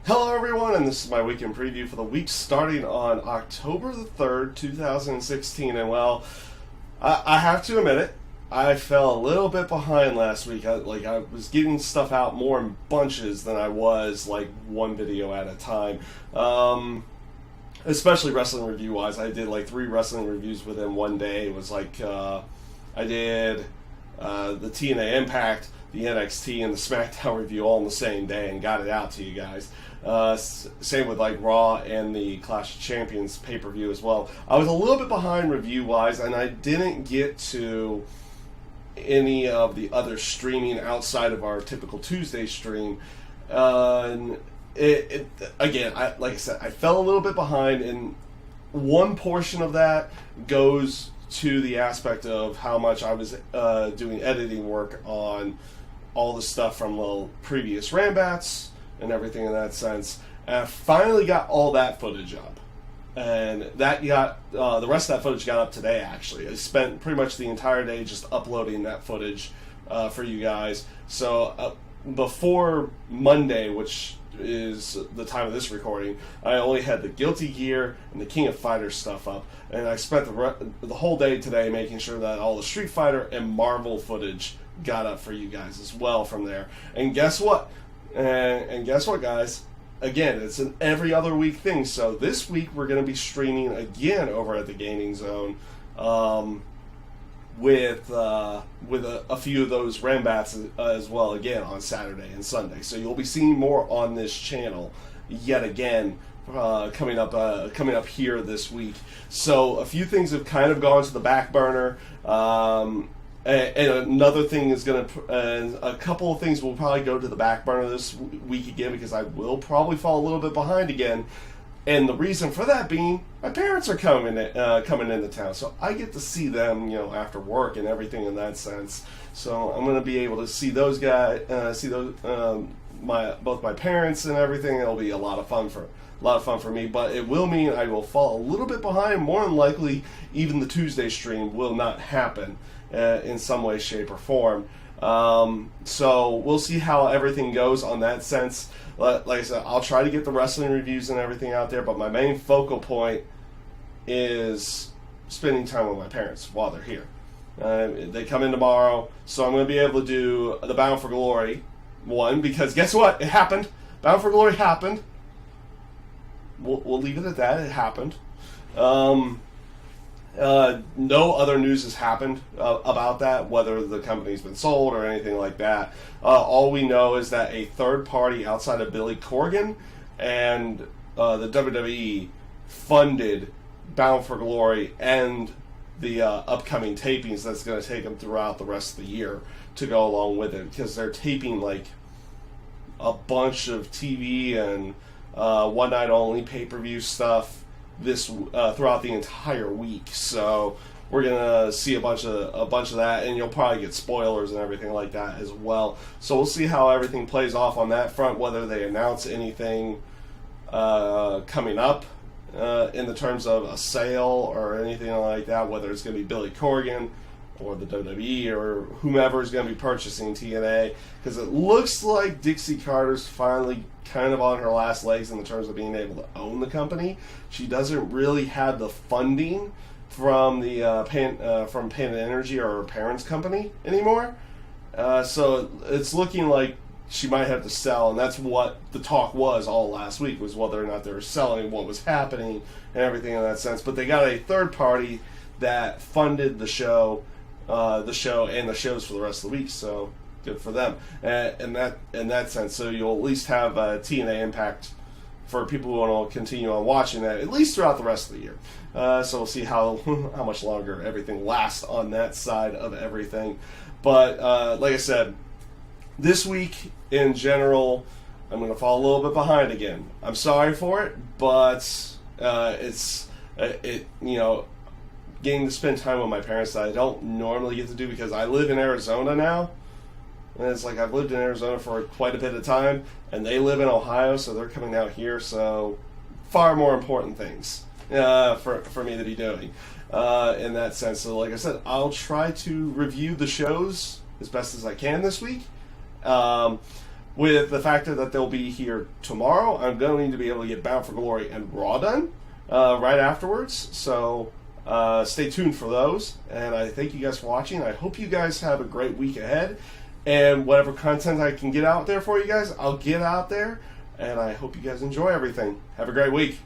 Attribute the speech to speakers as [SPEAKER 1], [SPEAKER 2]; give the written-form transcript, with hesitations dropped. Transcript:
[SPEAKER 1] Hello everyone, and this is my weekend preview for the week starting on October the 3rd, 2016. And well, I have to admit it, I fell a little bit behind last week. I was getting stuff out more in bunches than I was like one video at a time. Especially wrestling review wise. I did like 3 wrestling reviews within one day. It was like I did the TNA Impact, the NXT, and the SmackDown review all in the same day and got it out to you guys. Same with like Raw and the Clash of Champions pay-per-view as well. I was a little bit behind review-wise, and I didn't get to any of the other streaming outside of our typical Tuesday stream. Again, like I said, I fell a little bit behind, and one portion of that goes to the aspect of how much I was doing editing work on all the stuff from the previous Rambats and everything in that sense. And I finally got all that footage up. And that got, the rest of that footage got up today, actually. I spent pretty much the entire day just uploading that footage for you guys. So before Monday, which is the time of this recording, I only had the Guilty Gear and the King of Fighters stuff up. And I spent the whole day today making sure that all the Street Fighter and Marvel footage got up for you guys as well from there. And guess what? And guess what, guys? Again, it's an every other week thing. So this week we're going to be streaming again over at the Gaming Zone with a few of those Rambats as well, again on Saturday and Sunday. So you'll be seeing more on this channel yet again coming up here this week. So a few things have kind of gone to the back burner. And another thing is a couple of things will probably go to the back burner this week again, because I will probably fall a little bit behind again. And the reason for that being, my parents are coming into town, so I get to see them, after work and everything in that sense. So I'm going to be able to see those guys, both my parents and everything. It'll be a lot of fun for me, but it will mean I will fall a little bit behind. More than likely, even the Tuesday stream will not happen in some way, shape, or form. So we'll see how everything goes on that sense. Like I said, I'll try to get the wrestling reviews and everything out there, but my main focal point is spending time with my parents while they're here. They come in tomorrow, so I'm going to be able to do the Bound for Glory one, because guess what? It happened. Bound for Glory happened. We'll leave it at that. It happened. No other news has happened about that, whether the company's been sold or anything like that. All we know is that a third party outside of Billy Corgan and the WWE funded Bound for Glory and the upcoming tapings that's going to take them throughout the rest of the year to go along with it, because they're taping like a bunch of TV and one night only pay-per-view stuff this throughout the entire week. So we're gonna see a bunch of that, and you'll probably get spoilers and everything like that as well. So we'll see how everything plays off on that front, whether they announce anything coming up in the terms of a sale or anything like that, whether it's going to be Billy Corgan or the WWE or whomever is going to be purchasing TNA, because it looks like Dixie Carter's finally kind of on her last legs in the terms of being able to own the company. She doesn't really have the funding from the from Pan Energy or her parents' company anymore, so it's looking like she might have to sell, and that's what the talk was all last week, was whether or not they were selling, what was happening, and everything in that sense. But they got a third party that funded the show and the shows for the rest of the week, so good for them. In that sense, so you'll at least have TNA Impact for people who want to continue on watching that, at least throughout the rest of the year. So we'll see how much longer everything lasts on that side of everything. But like I said, this week in general, I'm going to fall a little bit behind again. I'm sorry for it, but getting to spend time with my parents that I don't normally get to do, because I live in Arizona now. And it's like I've lived in Arizona for quite a bit of time, and they live in Ohio, so they're coming out here. So far more important things for me to be doing in that sense. So like I said, I'll try to review the shows as best as I can this week. with the factor that they'll be here tomorrow, I'm going to be able to get Bound for Glory and Raw done right afterwards. So stay tuned for those. And I thank you guys for watching. I hope you guys have a great week ahead. And whatever content I can get out there for you guys, I'll get out there. And I hope you guys enjoy everything. Have a great week.